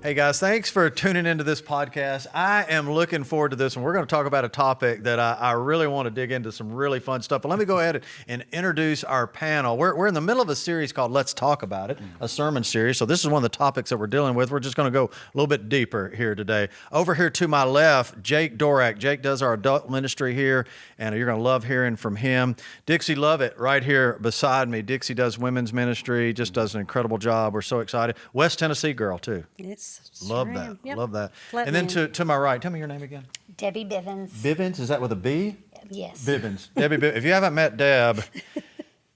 Hey guys, thanks for tuning into this podcast. I am looking forward to this one. We're going to talk about a topic that I really want to dig into some really fun stuff. But let me go ahead and introduce our panel. We're in the middle of a series called Let's Talk About It, a sermon series. So this is one of the topics that we're dealing with. We're just going to go a little bit deeper here today. Over here to my left, Jake Dorak. Jake does our adult ministry here, and you're going to love hearing from him. Dixie Lovett right here beside me. Dixie does women's ministry, just does an incredible job. We're so excited. West Tennessee girl, too. Yes. Love Sure that. am. Yep. Love that. Flatland. And then to my right, tell me your name again. Debbie Bivens. Bivens, is that with a B? Yes. Bivens. Debbie Bivens. If you haven't met Deb,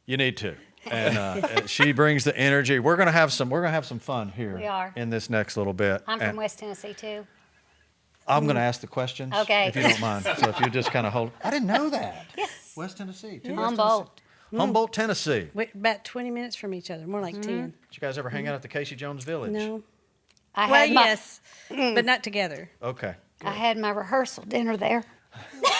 you need to. And she brings the energy. We're gonna have some fun here. We are. In this next little bit. I'm from And West Tennessee too. I'm gonna ask the questions. Okay. If you don't mind. So if you just kind of hold. I didn't know that. Yes. West Tennessee. Two West Humboldt. Tennessee. Humboldt, Tennessee. We're about 20 minutes from each other, more like 10. Did you guys ever hang out at the Casey Jones Village? No. I Well, had my yes, but not together. Okay. I had my rehearsal dinner there.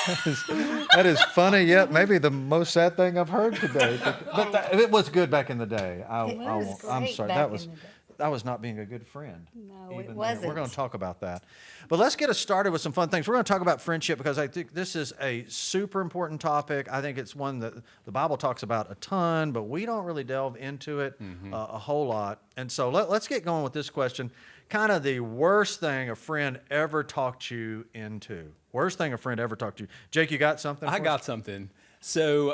That is funny, yet maybe the most sad thing I've heard today. But it was good back in the day. I'm great sorry. back in the day. That was not being a good friend. No, even it then. wasn't. We're going to talk about that. But let's get us started with some fun things. We're going to talk about friendship because I think this is a super important topic. I think it's one that the Bible talks about a ton, but we don't really delve into it a whole lot. And so let's get going with this question. Kind of the worst thing a friend ever talked you into. Worst thing a friend ever talked to you. Jake, you got something? I for got us? something. So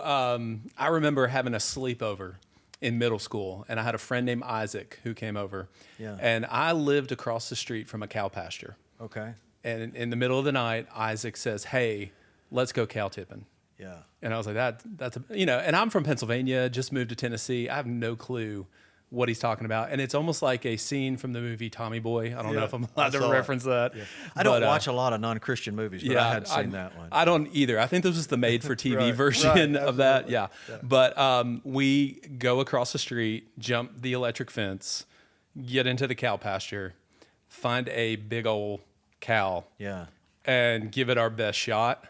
I remember having a sleepover in middle school, and I had a friend named Isaac who came over. Yeah. And I lived across the street from a cow pasture. Okay. And in the middle of the night, Isaac says, "Hey, let's go cow tipping." Yeah. And I was like, that's and I'm from Pennsylvania, just moved to Tennessee. I have no clue what he's talking about. And it's almost like a scene from the movie Tommy Boy. I don't know if I'm allowed I to saw it. reference that. Yeah. I don't But, watch a lot of non-Christian movies, but I had seen that one. I don't either. I think this was the made-for-TV Right, version right, of that. absolutely. Yeah. But we go across the street, jump the electric fence, get into the cow pasture, find a big old cow, Yeah. and give it our best shot.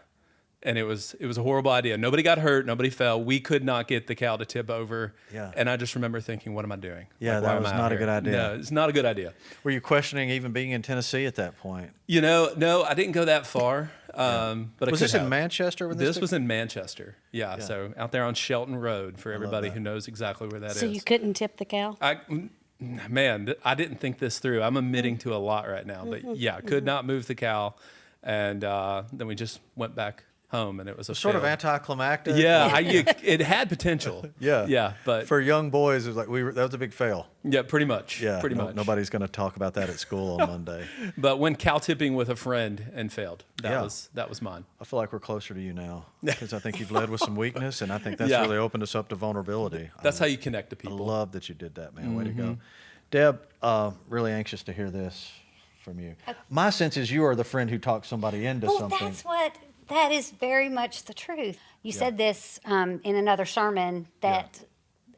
And it was a horrible idea. Nobody got hurt. Nobody fell. We could not get the cow to tip over. Yeah. And I just remember thinking, what am I doing? Yeah, why that am was I out not a here? good idea. No, it's not a good idea. Were you questioning even being in Tennessee at that point? No, I didn't go that far. But I Was could this in have. Manchester? When This took- was in Manchester. Yeah, Yeah. so out there on Shelton Road for everybody that. who knows exactly where that is. So you couldn't tip the cow? I didn't think this through. I'm admitting to a lot right now. But yeah, could not move the cow. And then we just went back home, and it was a sort of fail. anticlimactic. Yeah, it had potential. Yeah. Yeah, but For young boys, it was like that was a big fail. yeah, pretty much. Yeah, Pretty much. Nobody's going to talk about that at school on Monday. But when cow tipping with a friend and failed, Yeah. that was mine. I feel like we're closer to you now because I think you've led with some weakness, and I think that's Yeah. really opened us up to vulnerability. That's how you connect to I people. love that you did that, man. Way to Mm-hmm. go. Deb, really anxious to hear this from you. My sense is you are the friend who talks somebody into Well, something. that is very much the truth. You said this in another sermon that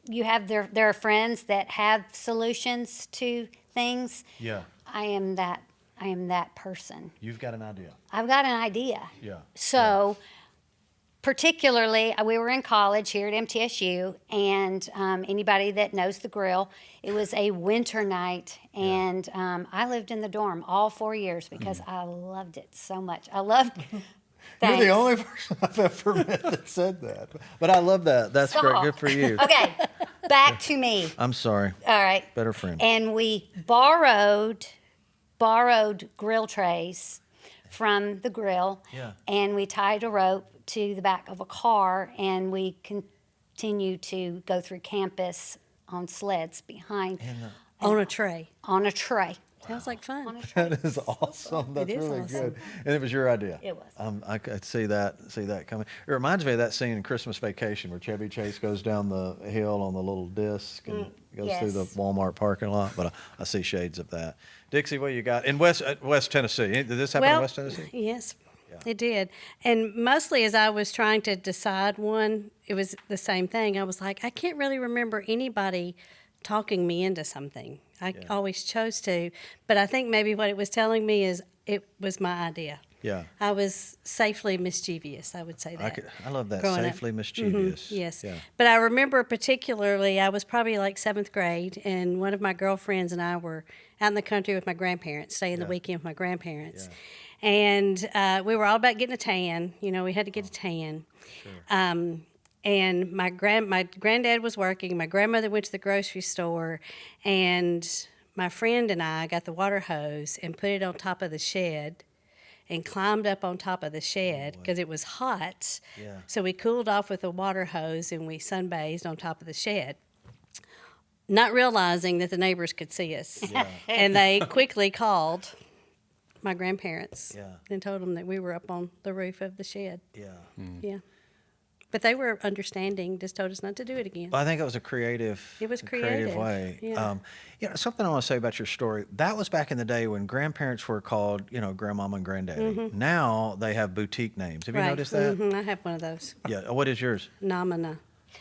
you have there are friends that have solutions to things. Yeah. I am that person. You've got an idea. I've got an idea. Yeah. So, particularly, we were in college here at MTSU, and anybody that knows the grill, it was a winter night, and I lived in the dorm all 4 years because I loved it so much. I loved. You're Thanks. the only person I've ever met that said that. But I love that. That's great. Stop. Good for you. Okay, back to me. I'm sorry. All right. Better friend. And we borrowed grill trays from the grill. Yeah. And we tied a rope to the back of a car, and we continued to go through campus on sleds behind On a tray. on a tray. Sounds like fun. On a tray. That is awesome. That's is really awesome. good. And it was your idea. It was. I could see that coming. It reminds me of that scene in Christmas Vacation where Chevy Chase goes down the hill on the little disc and goes through the yes. Walmart parking lot. But I see shades of that. Dixie, what you got in West Tennessee? Did this happen in West Tennessee? Yes, it did. And mostly as I was trying to decide one, it was the same thing. I was like, I can't really remember anybody talking me into something. I always chose to. But I think maybe what it was telling me is it was my idea. Yeah. I was safely mischievous, I would say that. I love that, growing up. safely mischievous. Yes. Yeah. But I remember particularly, I was probably like 7th grade, and one of my girlfriends and I were out in the country with my grandparents, staying the Yeah. weekend with my grandparents. And we were all about getting a tan. You know, we had to get a tan. And my granddad was working. My grandmother went to the grocery store, and my friend and I got the water hose and put it on top of the shed and climbed up on top of the shed because it was hot. Yeah. So we cooled off with a water hose and we sunbathed on top of the shed, not realizing that the neighbors could see us. And they quickly called my grandparents Yeah. and told them that we were up on the roof of the shed. Yeah. Yeah. But they were understanding, just told us not to do it again. Well, I think it was a creative. It was a creative creative, way. yeah. You know, something I want to say about your story. That was back in the day when grandparents were called, you know, grandmama and granddaddy. Now they have boutique names. Have you noticed that? Mhm, I have one of those. Yeah. What is yours? Namana.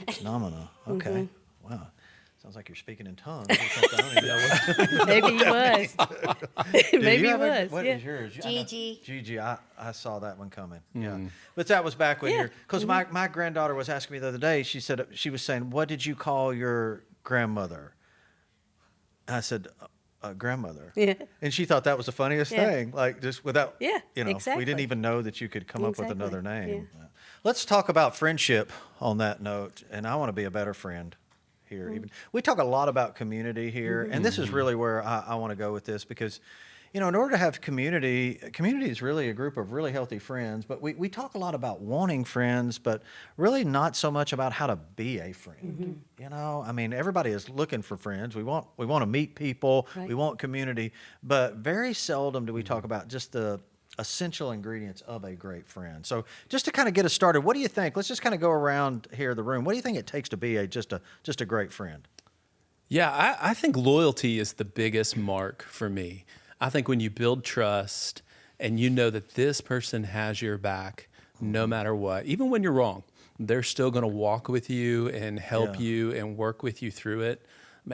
Namana. Okay. Mm-hmm. Wow. Sounds like you're speaking in tongues. Or something. I don't even know what- Maybe he was. Do Maybe you he have a- was. What yeah. is yours? I know- Gigi. Gigi. I saw that one coming. Yeah. But that was back when Yeah. you're, because my granddaughter was asking me the other day, she said, she was saying, what did you call your grandmother? I said, grandmother. Yeah. And she thought that was the funniest Yeah. thing. Like just without, Yeah, you know, we exactly. didn't even know that you could come up with Exactly, another name. yeah. Let's talk about friendship on that note. And I want to be a better friend here. Mm-hmm. Even we talk a lot about community here, and this is really where I want to go with this because, you know, in order to have community is really a group of really healthy friends. But we talk a lot about wanting friends, but really not so much about how to be a friend. You know, I mean, everybody is looking for friends. We want to meet people. Right. We want community, but very seldom do we talk about just the essential ingredients of a great friend. So just to kind of get us started, what do you think? Let's just kind of go around here the room. What do you think it takes to be just a great friend? Yeah, I think loyalty is the biggest mark for me. I think when you build trust and you know that this person has your back no matter what, even when you're wrong, they're still going to walk with you and help Yeah. you and work with you through it.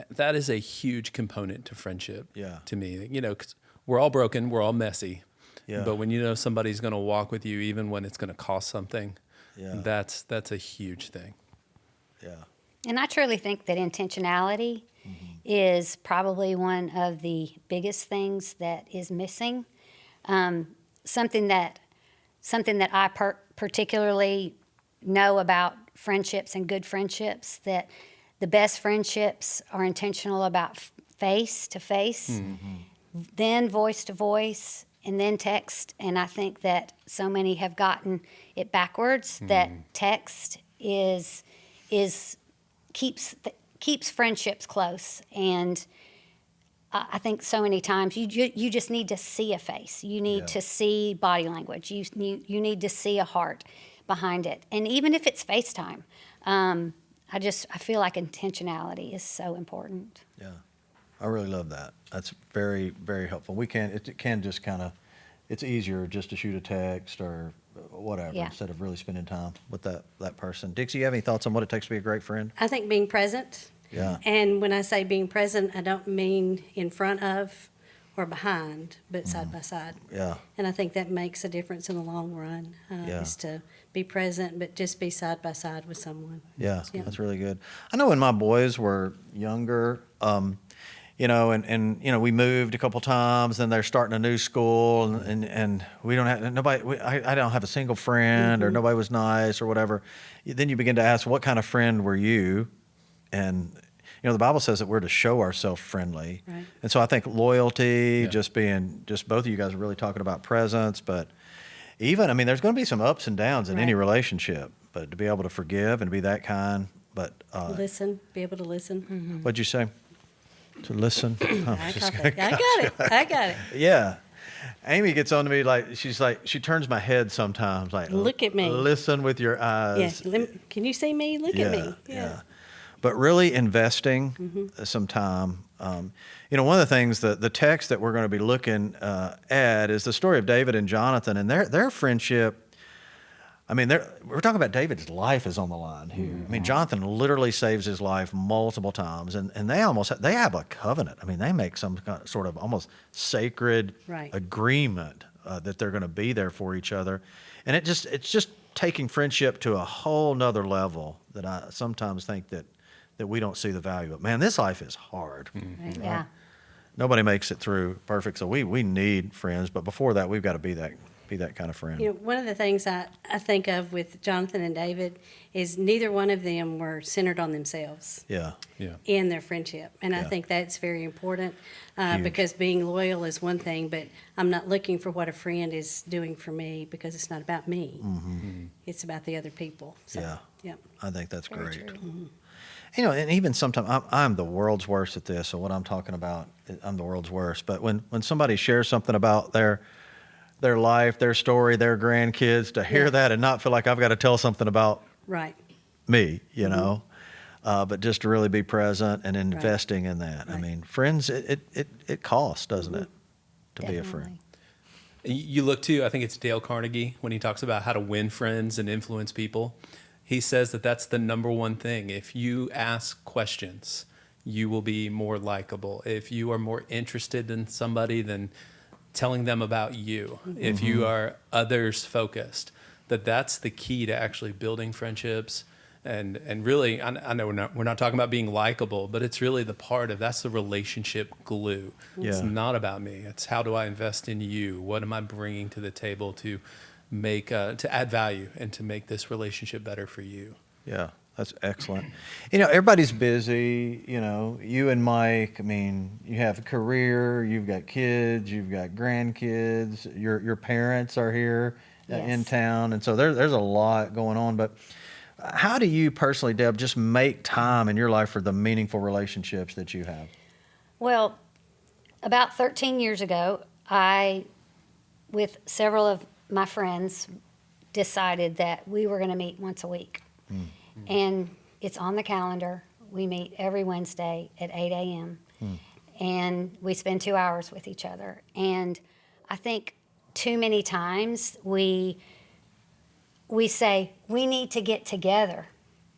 That is a huge component to friendship Yeah. to me. You know, 'cause we're all broken, we're all messy. Yeah. But when you know somebody's going to walk with you, even when it's going to cost something, Yeah. that's a huge thing. Yeah. And I truly think that intentionality is probably one of the biggest things that is missing. Something that I particularly know about friendships and good friendships, that the best friendships are intentional about face to face, then voice to voice, and then text. And I think that so many have gotten it backwards, that text keeps friendships close. And I think so many times you just need to see a face. You need Yeah. to see body language. You need to see a heart behind it. And even if it's FaceTime, I feel like intentionality is so important. Yeah, I really love that. That's very, very helpful. It can just kind of, it's easier just to shoot a text or whatever Yeah. instead of really spending time with that person. Dixie, you have any thoughts on what it takes to be a great friend? I think being present. Yeah. And when I say being present, I don't mean in front of or behind, but side by side. Yeah, And I think that makes a difference in the long run, Yeah. is to be present, but just be side by side with someone. yeah, Yeah. that's really good. I know when my boys were younger, you know, and you know, we moved a couple times, and they're starting a new school, and we don't have nobody. I don't have a single friend, or nobody was nice, or whatever. Then you begin to ask, what kind of friend were you? And you know, the Bible says that we're to show ourselves friendly, Right. and so I think loyalty, Yeah. just both of you guys are really talking about presence, but even, I mean, there's going to be some ups and downs in any Right. relationship, but to be able to forgive and be that kind. But Listen, be able to listen. what'd you say? To listen. Oh, I just got it. I got it. yeah. Amy gets on to me she turns my head sometimes like, Look at me. Listen with your eyes. Yeah. Can you see me? Look at me. Yeah. But really investing Mm-hmm. some time. You know, one of the things the text that we're going to be looking at is the story of David and Jonathan and their friendship. I mean, we're talking about David's life is on the line here. I mean, Jonathan literally saves his life multiple times, and they have a covenant. I mean, they make some kind of, sort of almost sacred Right. agreement that they're going to be there for each other, and it's just taking friendship to a whole nother level that I sometimes think that we don't see the value of. Man, this life is hard. Yeah. Nobody makes it through perfect. So we need friends, but before that, we've got to be that kind of friend. You know, one of the things I think of with Jonathan and David is neither one of them were centered on themselves Yeah. Yeah. in their friendship. And I Yeah. think that's very important Huge. because being loyal is one thing, but I'm not looking for what a friend is doing for me because it's not about me. It's about the other people. So, Yeah. yeah. I think that's Very great. true. You know, and even sometimes I'm the world's worst at this. So what I'm talking about, I'm the world's worst. But when somebody shares something about their life, their story, their grandkids, to hear Yeah. that and not feel like I've got to tell something about Right. me, you Mm-hmm. know, but just to really be present and investing in that. I Right. mean, friends, it costs, doesn't it, to be a friend? Definitely. You look to, I think it's Dale Carnegie, when he talks about how to win friends and influence people. He says that that's the number one thing. If you ask questions, you will be more likable. If you are more interested in somebody than telling them about you, if you are others focused, that's the key to actually building friendships. And really, I know we're not talking about being likable, but it's really that's the relationship glue. It's Yeah. not about me. It's how do I invest in you? What am I bringing to the table to make to add value and to make this relationship better for you? Yeah, that's excellent. You know, everybody's busy. You know, you and Mike, I mean, you have a career, you've got kids, you've got grandkids, your parents are here in Yes. town. And so there's a lot going on. But how do you personally, Deb, just make time in your life for the meaningful relationships that you have? Well, about 13 years ago, I, with several of my friends, decided that we were going to meet once a week. And it's on the calendar. We meet every Wednesday at 8 a.m. And we spend 2 hours with each other. And I think too many times we say, we need to get together.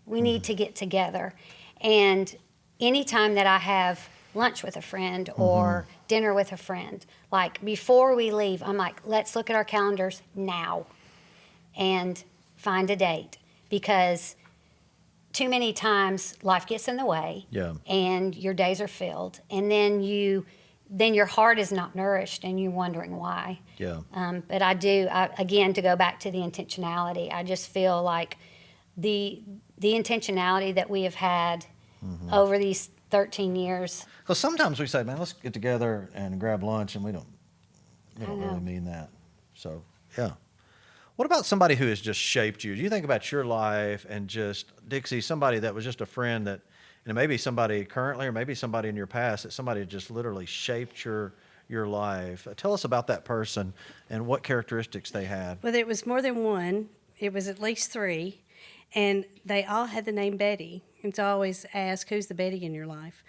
We need to get together. And anytime that I have lunch with a friend or dinner with a friend, like before we leave, I'm like, let's look at our calendars now and find a date. Because too many times life gets in the way Yeah. and your days are filled. And then your heart is not nourished and you're wondering why. Yeah. But again, to go back to the intentionality, I just feel like the intentionality that we have had over these 13 years. Because sometimes we say, man, let's get together and grab lunch, and we don't really know. mean that. So, yeah. What about somebody who has just shaped you? Do you think about your life and just, Dixie, somebody that was just a friend that, and maybe somebody currently or maybe somebody in your past, that somebody just literally shaped your life? Tell us about that person and what characteristics they had. Well, it was more than one. It was at least three. And they all had the name Betty. And so I always ask, who's the Betty in your life?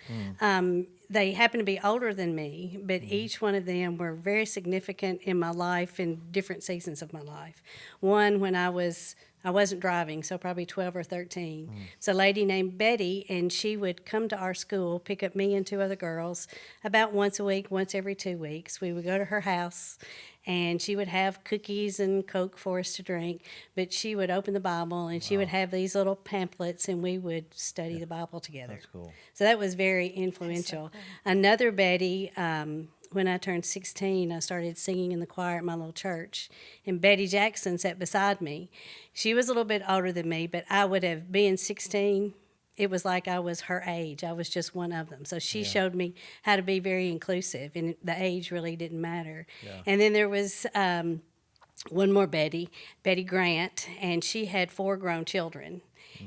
They happen to be older than me, but each one of them were very significant in my life in different seasons of my life. One, when I wasn't driving, so probably 12 or 13. It's a lady named Betty, and she would come to our school, pick up me and two other girls about once a week, once every 2 weeks. We would go to her house, and she would have cookies and Coke for us to drink, but she would open the Bible, and she would have these little pamphlets, and we would study the Bible together. That's cool. So that was very influential. Another Betty, when I turned 16, I started singing in the choir at my little church, and Betty Jackson sat beside me. She was a little bit older than me, but I would have, being 16, it was like I was her age. I was just one of them. So she showed me how to be very inclusive, and the age really didn't matter. And then there was one more Betty, Betty Grant, and she had 4 grown children.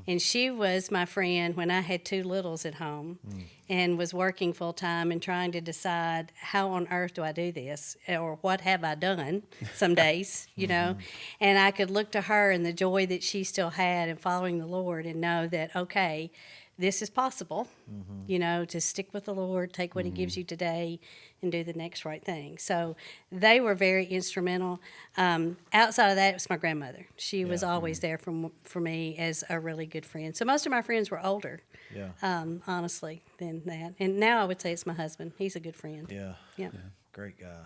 And she was my friend when I had 2 littles at home and was working full time and trying to decide how on earth do I do this or what have I done some days, you know. And I could look to her and the joy that she still had in following the Lord and know that, okay, this is possible, you know, to stick with the Lord, take what He gives you today, and do the next right thing. So they were very instrumental. Outside of that, it was my grandmother. She was always there for me as a really good friend. So most of my friends were older, honestly, than that. And now I would say it's my husband. He's a good friend. Yeah. Yeah. Great guy.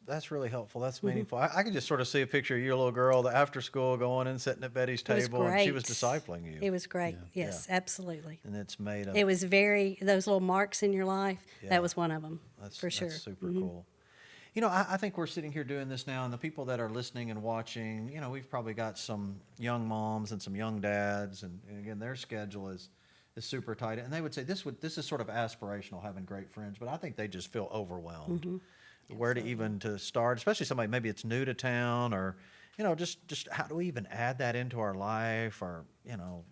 That's really helpful. That's meaningful. I can just sort of see a picture of your little girl, the after school going and sitting at Betty's It was table, and she was great. discipling you. It was great. Yes, absolutely. And it's made of. It was those little marks in your life, Yeah. that was one of them, That's for sure. That's super cool. You know, I think we're sitting here doing this now, and the people that are listening and watching, you know, we've probably got some young moms and some young dads, and again, their schedule is super tight, and they would say this is sort of aspirational, having great friends, but I think they just feel overwhelmed. Where to even to start, especially somebody maybe it's new to town, or you know, just how do we even add that into our life, or you know,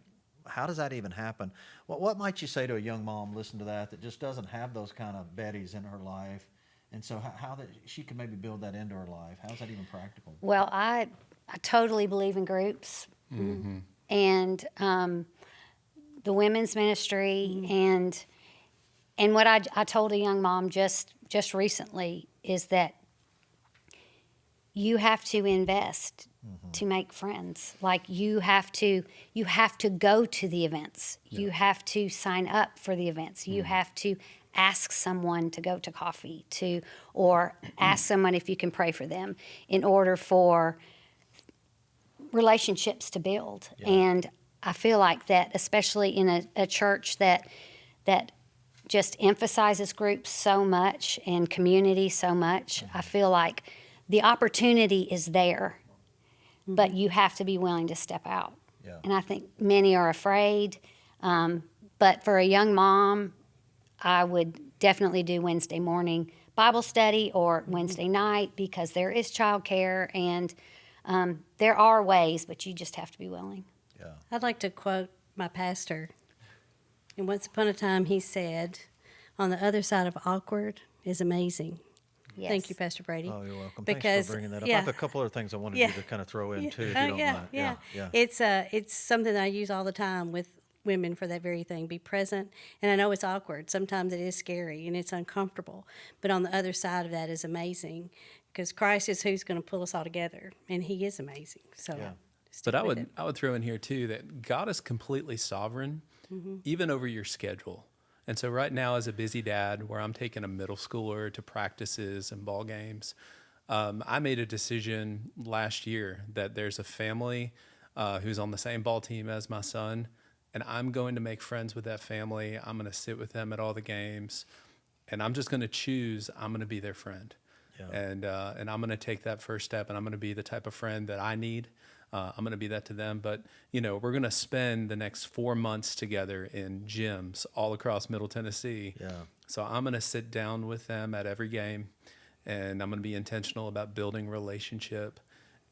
how does that even happen? What might you say to a young mom listen to that just doesn't have those kind of Bettys in her life, and so how that she can maybe build that into her life? How's that even practical? Well, I totally believe in groups, and the women's ministry, and what I told a young mom just recently is that you have to invest to make friends. Like you have to go to the events. You have to sign up for the events. You have to ask someone to go to coffee or ask someone if you can pray for them in order for relationships to build. Yeah. And I feel like that, especially in a church that just emphasizes groups so much and community so much, I feel like the opportunity is there, but you have to be willing to step out. Yeah. And I think many are afraid. But for a young mom, I would definitely do Wednesday morning Bible study or Wednesday night, because there is childcare, and there are ways, but you just have to be willing. Yeah. I'd like to quote my pastor. And once upon a time, he said, "On the other side of awkward is amazing." Yes. Thank you, Pastor Brady. Oh, you're welcome. Because, Thanks for bringing that up. I have a couple other things I wanted Yeah. you to kind of throw in too, if Oh, you don't mind. yeah. Yeah. It's something that I use all the time with women for that very thing. Be present. And I know it's awkward. Sometimes it is scary and it's uncomfortable. But on the other side of that is amazing, because Christ is who's going to pull us all together, and He is amazing. So, Yeah. stick But with it. I would throw in here too that God is completely sovereign, even over your schedule. And so right now, as a busy dad, where I'm taking a middle schooler to practices and ball games, I made a decision last year that there's a family who's on the same ball team as my son, and I'm going to make friends with that family. I'm going to sit with them at all the games, and I'm just going to choose. I'm going to be their friend, Yeah. and I'm going to take that first step, and I'm going to be the type of friend that I need. I'm going to be that to them. But, you know, we're going to spend the next 4 months together in gyms all across Middle Tennessee. Yeah. So I'm going to sit down with them at every game, and I'm going to be intentional about building relationship.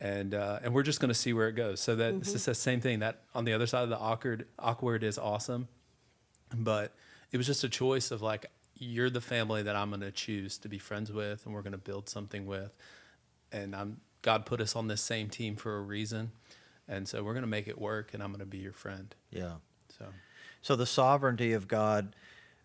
And we're just going to see where it goes. So that this is the same thing, that on the other side of the awkward is awesome. But it was just a choice of like, you're the family that I'm going to choose to be friends with, and we're going to build something with. And God put us on this same team for a reason. And so we're going to make it work, and I'm going to be your friend. Yeah. So, The sovereignty of God,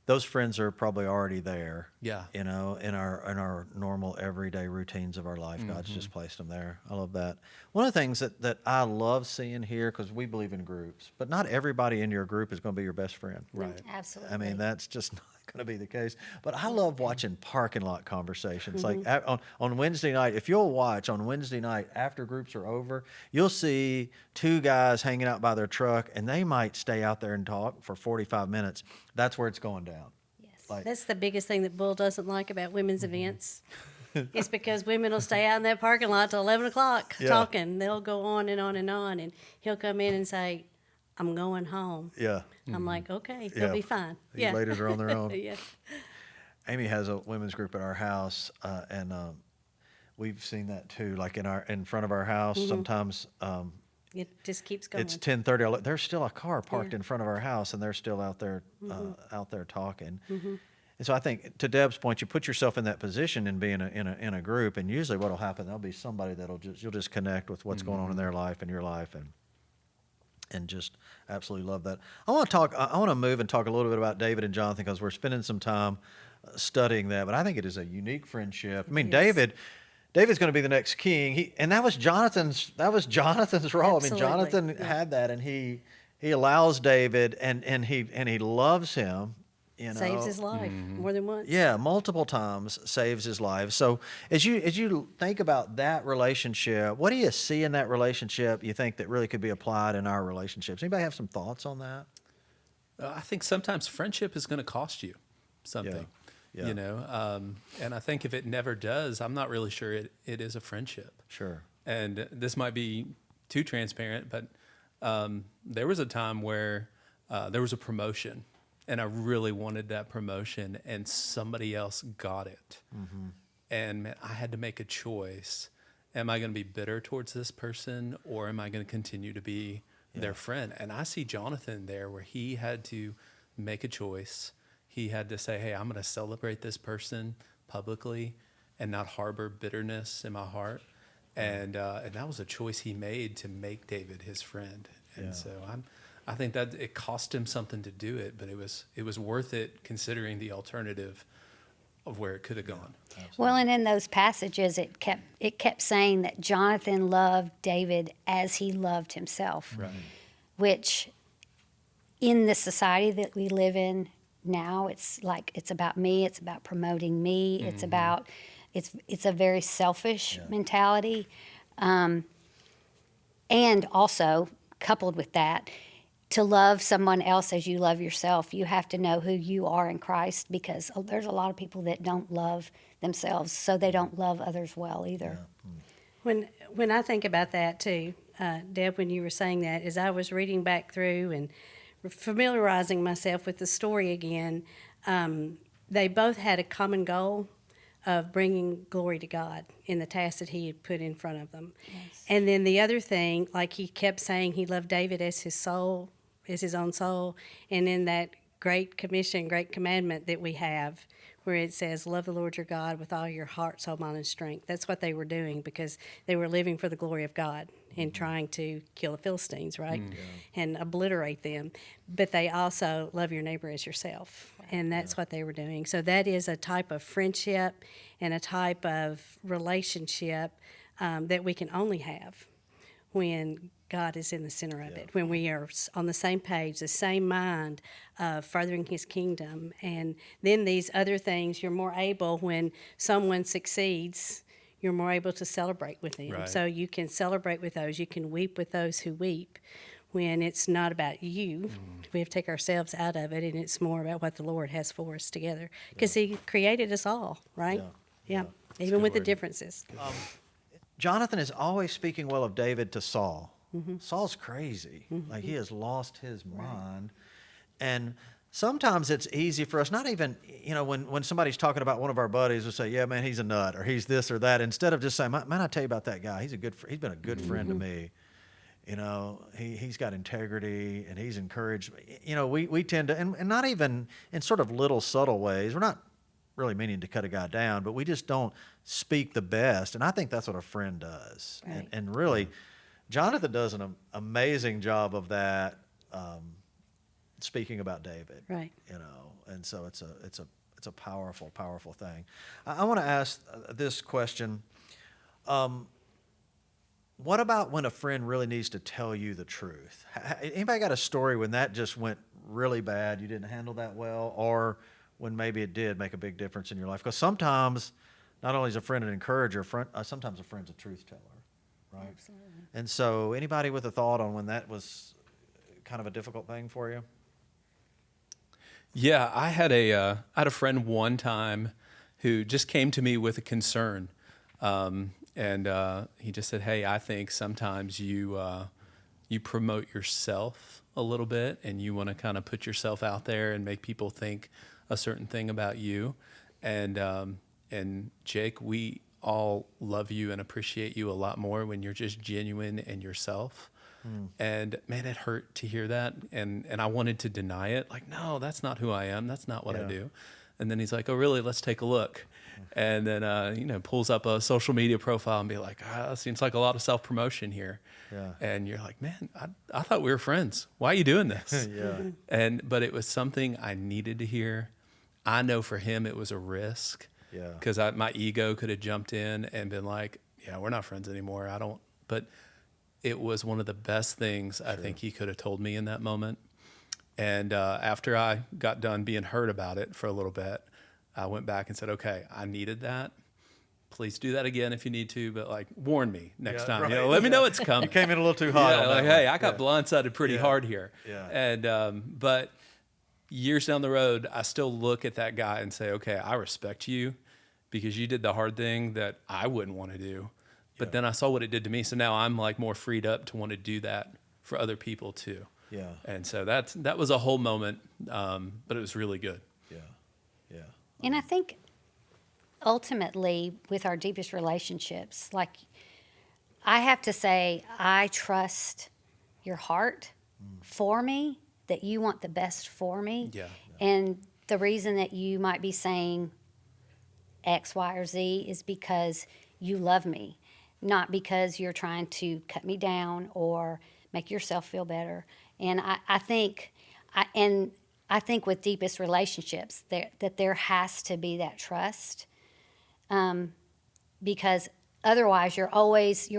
those friends are probably already there. yeah. You know, in our normal everyday routines of our life, God's just placed them there. I love that. One of the things that I love seeing here, because we believe in groups, but not everybody in your group is going to be your best friend. Right. Absolutely. I mean, that's just not going to be the case. But I love watching parking lot conversations. Like on Wednesday night, if you'll watch on Wednesday night after groups are over, you'll see two guys hanging out by their truck, and they might stay out there and talk for 45 minutes. That's where it's going down. Yes. Like, That's the biggest thing that Bull doesn't like about women's events. It's because women will stay out in that parking lot till 11 o'clock Yeah. talking. They'll go on and on and on, and he'll come in and say, "I'm going home." yeah. I'm like, okay, Yeah. they'll be fine. You ladies are on their own. Yeah. Amy has a women's group at our house, and we've seen that too. Like in front of our house, sometimes It just keeps going. it's 10:30. There's still a car parked in front of our house, and they're still out there talking. And so I think, to Deb's point, you put yourself in that position and being in a group, and usually what'll happen, there'll be somebody you'll just connect with what's going on in their life and your life, and just absolutely love that. I want to move and talk a little bit about David and Jonathan, because we're spending some time studying that. But I think it is a unique friendship. I mean, Yes. David's going to be the next king. And that was Jonathan's role. Absolutely. I mean, Jonathan had that, and he allows David, and he loves him, You know, Saves his life more than once. yeah, multiple times saves his life. So as you think about that relationship, what do you see in that relationship you think that really could be applied in our relationships? Anybody have some thoughts on that? I think sometimes friendship is going to cost you something, Yeah. you know? And I think if it never does, I'm not really sure it is a friendship. Sure. And this might be too transparent, but there was a time where there was a promotion, and I really wanted that promotion, and somebody else got it. And man, I had to make a choice. Am I going to be bitter towards this person, or am I going to continue to be their friend? And I see Jonathan there where he had to make a choice. He had to say, hey, I'm going to celebrate this person publicly and not harbor bitterness in my heart. And that was a choice he made to make David his friend. And so I think that it cost him something to do it, but it was worth it considering the alternative of where it could have gone. Well, and in those passages, it kept saying that Jonathan loved David as he loved himself, which in the society that we live in now, it's like it's about me, it's about promoting me, it's about it's a very selfish mentality, and also coupled with that, to love someone else as you love yourself, you have to know who you are in Christ, because there's a lot of people that don't love themselves, so they don't love others well either. When I think about that too, Deb, when you were saying that, as I was reading back through and familiarizing myself with the story again, they both had a common goal of bringing glory to God in the task that he had put in front of them. Yes. And then the other thing, like he kept saying he loved David as his soul, as his own soul. And in that great commission, great commandment that we have, where it says, love the Lord your God with all your heart, soul, mind, and strength. That's what they were doing, because they were living for the glory of God and trying to kill the Philistines, right? And obliterate them. But they also love your neighbor as yourself. And that's what they were doing. So that is a type of friendship and a type of relationship that we can only have when God is in the center of it, when we are on the same page, the same mind of furthering his kingdom. And then these other things, you're more able, when someone succeeds, you're more able to celebrate with them. Right. So you can celebrate with those, you can weep with those who weep, when it's not about you. We have to take ourselves out of it, and it's more about what the Lord has for us together. Because he created us all, right? Yeah. Even with the differences. Jonathan is always speaking well of David to Saul. Saul's crazy. Like, he has lost his mind. And sometimes it's easy for us, not even, when somebody's talking about one of our buddies, we'll say, yeah, man, he's a nut, or he's this or that, instead of just saying, man, I tell you about that guy. He's been a good friend to me. He's got integrity, and he's encouraged. We tend to, and not even in sort of little subtle ways. We're not really meaning to cut a guy down, but we just don't speak the best. And I think that's what a friend does. Right. And really, Jonathan does an amazing job of that, speaking about David. Right. And so it's a powerful, powerful thing. I want to ask this question. What about when a friend really needs to tell you the truth? Anybody got a story when that just went really bad, you didn't handle that well, or when maybe it did make a big difference in your life? Because sometimes, not only is a friend an encourager, sometimes a friend's a truth teller, right? Absolutely. And so anybody with a thought on when that was kind of a difficult thing for you? Yeah, I had a friend one time who just came to me with a concern. And he just said, hey, I think sometimes you promote yourself a little bit, and you want to kind of put yourself out there and make people think a certain thing about you. And Jake, we all love you and appreciate you a lot more when you're just genuine and yourself. And man, it hurt to hear that. And I wanted to deny it. Like, no, that's not who I am. That's not what I do. And then he's like, oh, really? Let's take a look. And then, pulls up a social media profile and be like, seems like a lot of self-promotion here. Yeah. And you're like, man, I thought we were friends. Why are you doing this? Yeah. But it was something I needed to hear. I know for him it was a risk. Yeah. Because my ego could have jumped in and been like, yeah, we're not friends anymore. But it was one of the best things I think he could have told me in that moment. And after I got done being hurt about it for a little bit, I went back and said, okay, I needed that. Please do that again if you need to, but like warn me next Yeah, time. right. You know, let me know it's coming. Came in a little too hot. Yeah, on like, that hey, one. I got blindsided pretty hard here. Yeah. And but years down the road, I still look at that guy and say, okay, I respect you because you did the hard thing that I wouldn't want to do. But then I saw what it did to me, so now I'm like more freed up to want to do that for other people too. Yeah. And so that was a whole moment, but it was really good. Yeah. Yeah. And I think ultimately, with our deepest relationships, like I have to say, I trust your heart for me, that you want the best for me. Yeah. And the reason that you might be saying X, Y, or Z is because you love me, not because you're trying to cut me down or make yourself feel better. And I think with deepest relationships that there has to be that trust, because otherwise you're always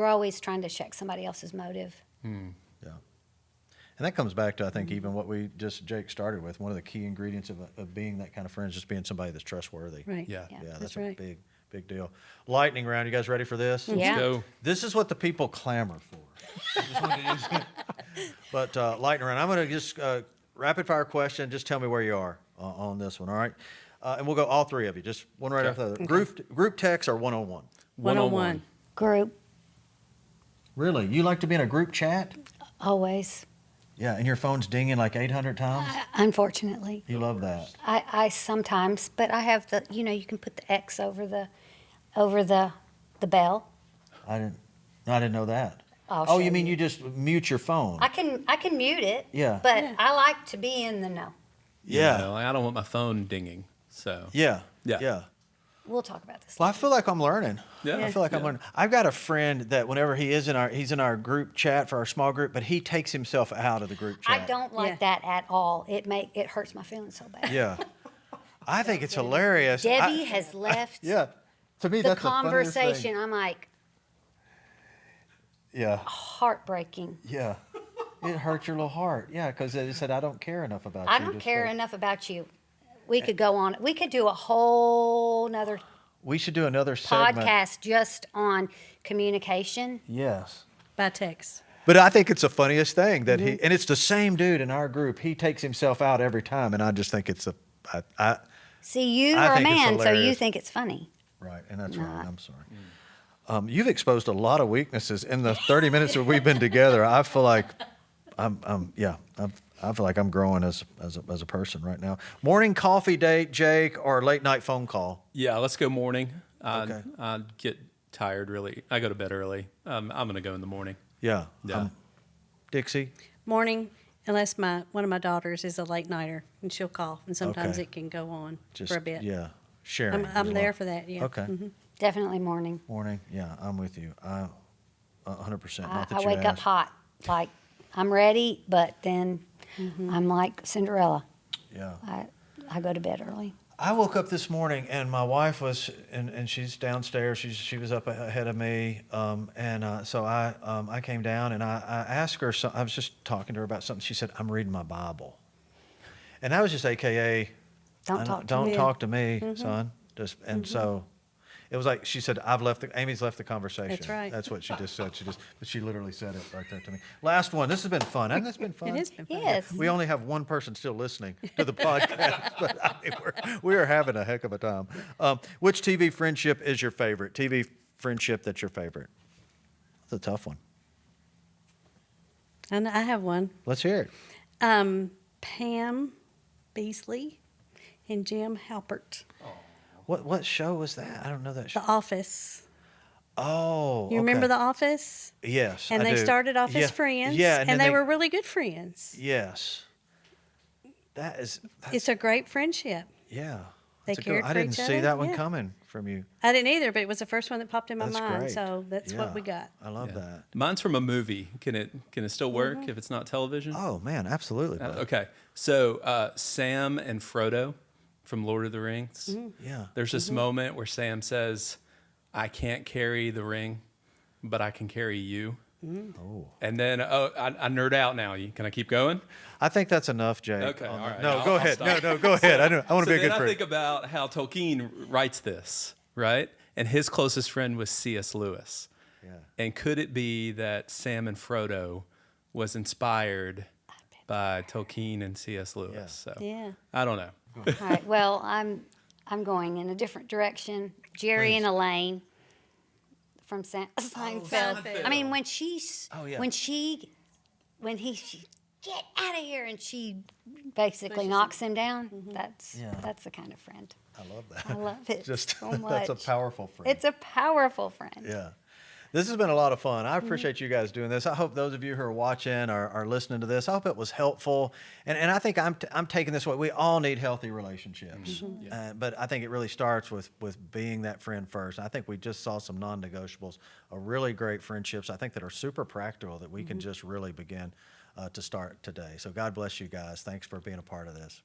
trying to check somebody else's motive. Yeah. And that comes back to, I think, even what Jake started with. One of the key ingredients of being that kind of friend is just being somebody that's trustworthy. Right. Yeah. Yeah. Yeah, that's That's a right. big deal. Lightning round. You guys ready for this? Yeah. Let's go. This is what the people clamor for. But lightning round. I'm going to just rapid fire question. Just tell me where you are on this one. All right. And we'll go all three of you. Just one right after the other. Group text or one-on-one? One-on-one. Group, Really? You like to be in a group chat? always. Yeah. And your phone's dinging like 800 times? Unfortunately. You love that. I sometimes, but I have you can put the X over the bell. I didn't know that. I'll Oh, show you mean you. you just mute your phone? I can mute it. Yeah. But I like to be in the know. Yeah. You know, like, I don't want my phone dinging. So Yeah. Yeah. Yeah. We'll talk about this. Well, I feel like I'm learning. Yeah. I feel like I'm learning. I've got a friend that whenever he's in our group chat for our small group, but he takes himself out of the group chat. I don't like Yeah. that at all. It hurts my feelings so bad. Yeah. I think it's hilarious. Debbie has left Yeah. To me, the that's the funniest thing. conversation. I'm like, Yeah. heartbreaking. Yeah. It hurts your little heart. Yeah, because they said, I don't care enough about you. I don't Just care say- enough about you. We could go on. We could do a whole nother We should do another segment. podcast just on communication. Yes. By text. But I think it's the funniest thing that and it's the same dude in our group. He takes himself out every time, and I just think it's See, you I are a think it's man, so you hilarious. think it's funny. right, and that's right. I'm sorry. You've exposed a lot of weaknesses in the 30 minutes that we've been together. I feel like I feel like I'm growing as a person right now. Morning coffee date, Jake, or late night phone call? yeah, let's go morning. Okay. I get tired really. I go to bed early. I'm going to go in the morning. Yeah. Yeah. Dixie? Morning, unless one of my daughters is a late nighter and she'll call, and sometimes Okay. it can go on Just, for a bit. Yeah. Sharing. I'm as there well. for that. Yeah. Okay. Definitely morning. Morning. Yeah, I'm with you. 100%. Not that I you wake up asked. hot. Like, I'm ready, but then I'm like Cinderella. Yeah. I go to bed early. I woke up this morning and my wife was, and she's downstairs. She was up ahead of me, so I came down and I asked her. I was just talking to her about something. She said, "I'm reading my Bible," and that was just AKA, Don't talk to me. talk to me, son. Just so. It was like she said, Amy's left the conversation. That's right. That's what she just said. But she literally said it right there to me. Last one. This has been fun. Hasn't this been fun? It has been fun. Yes. We only have one person still listening to the podcast, but I mean, we are having a heck of a time. Which TV friendship is your favorite? TV friendship that's your favorite? That's a tough one. And I have one. Let's hear it. Pam Beasley and Jim Halpert. What show was that? I don't know that show. The Office. Oh, You remember okay. The Office? Yes, And I they do. started off Yeah, as friends. Yeah, and then they were really good friends. Yes. That's It's a great friendship. yeah. They That's a good- cared I for didn't each see other, that one yeah. coming from you. I didn't either, but it was the first one that popped in my That's mind. great. So that's Yeah. what we got. I love that. Mine's from a movie. Can it still work if it's not television? Oh man, absolutely. bud. Okay. So Sam and Frodo from Lord of the Rings. Yeah. There's this moment where Sam says, "I can't carry the ring, but I can carry you." And then, I nerd out now. Can I keep going? I think that's enough, Jake. Okay, on all that. right. No, I'll- go I'll ahead. stop. No, go ahead. I want to be a then good I friend. think about how Tolkien writes this, right? And his closest friend was C.S. Lewis. Yeah. And could it be that Sam and Frodo was inspired by Tolkien and C.S. Lewis? Yeah. So Yeah. I don't know. All right. Well, I'm going in a different direction. Jerry and Elaine from Seinfeld. Seinfeld. I mean, when she's Oh, yeah. when he get out of here and she basically knocks him down. That's the kind of friend. I love that. I love it Just so much. that's a powerful friend. It's a powerful friend. Yeah. This has been a lot of fun. I appreciate you guys doing this. I hope those of you who are watching are listening to this, I hope it was helpful. And I think I'm taking this way. We all need healthy relationships. But I think it really starts with being that friend first. I think we just saw some non-negotiables, really great friendships, I think, that are super practical that we can just really begin to start today. So God bless you guys. Thanks for being a part of this.